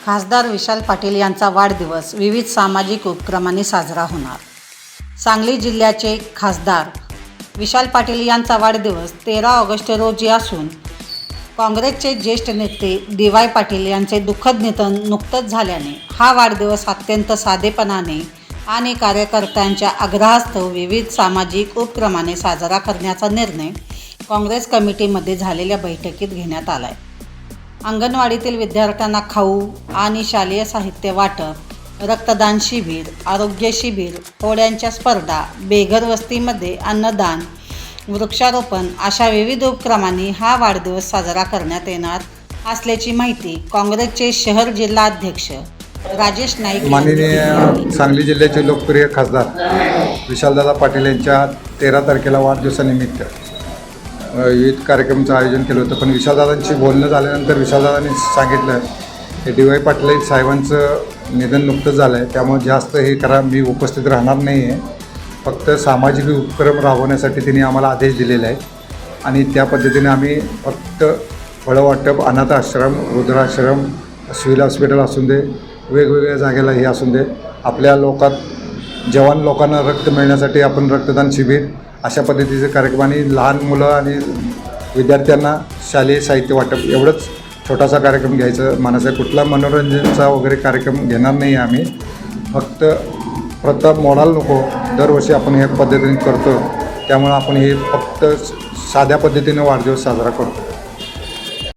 खासदार विशाल पाटील यांचा वाढदिवस विविध सामाजिक उपक्रमांनी साजरा होणार। सांगली जिल्ह्याचे खासदार विशाल पाटील यांचा वाढदिवस 13 ऑगस्ट रोजी असून काँग्रेसचे ज्येष्ठ नेते डी.वाय. पाटील यांचे दुःखद निधन नुकतंच झाल्याने हा वाढदिवस अत्यंत साधेपणाने आणि कार्यकर्त्यांच्या आग्रहास्तव विविध सामाजिक उपक्रमाने साजरा करण्याचा निर्णय काँग्रेस कमिटीमध्ये झालेल्या बैठकीत घेण्यात आला आहे। अंगणवाडीतील विद्यार्थ्यांना खाऊ आणि शालेय साहित्य वाटप, रक्तदान शिबिर, आरोग्य शिबिर, पोळ्यांच्या स्पर्धा, बेघर वस्तीमध्ये अन्नदान, वृक्षारोपण अशा विविध उपक्रमांनी हा वाढदिवस साजरा करण्यात येणार असल्याची माहिती काँग्रेसचे शहर जिल्हा अध्यक्ष राजेश नाईक माननीय सांगली जिल्ह्याचे लोकप्रिय खासदार विशालदादा पाटील यांच्या 13 तारखेला वाढदिवसानिमित्त विविध कार्यक्रमाचं आयोजन केलं होतं। पण विशालदादांशी बोलणं झाल्यानंतर विशालदादांनी सांगितलं की डी.वाय. पाटील साहेबांचं निधन नुकतंच झालं आहे, त्यामुळे जास्त हे करा मी उपस्थित राहणार नाही आहे। फक्त सामाजिक उपक्रम राबवण्यासाठी त्यांनी आम्हाला आदेश दिलेले आहेत आणि त्या पद्धतीने आम्ही फक्त फळं वाटप, अनाथ आश्रम, वृद्धाश्रम, सिव्हिल हॉस्पिटल असून दे, वेगवेगळ्या जागेला हे असून दे, आपल्या जवान लोकांना रक्त मिळण्यासाठी आपण रक्तदान शिबिर अशा पद्धतीचे कार्यक्रम आणि लहान मुलं आणि विद्यार्थ्यांना शालेय साहित्य वाटप एवढंच छोटासा कार्यक्रम घ्यायचं मानस आहे। कुठला मनोरंजनाचा वगैरे कार्यक्रम घेणार नाही आहे आम्ही। फक्त प्रथा मोडायला नको, दरवर्षी आपण ह्या पद्धतीने करतो, त्यामुळे आपण हे फक्त साध्या पद्धतीने वाढदिवस साजरा करतो।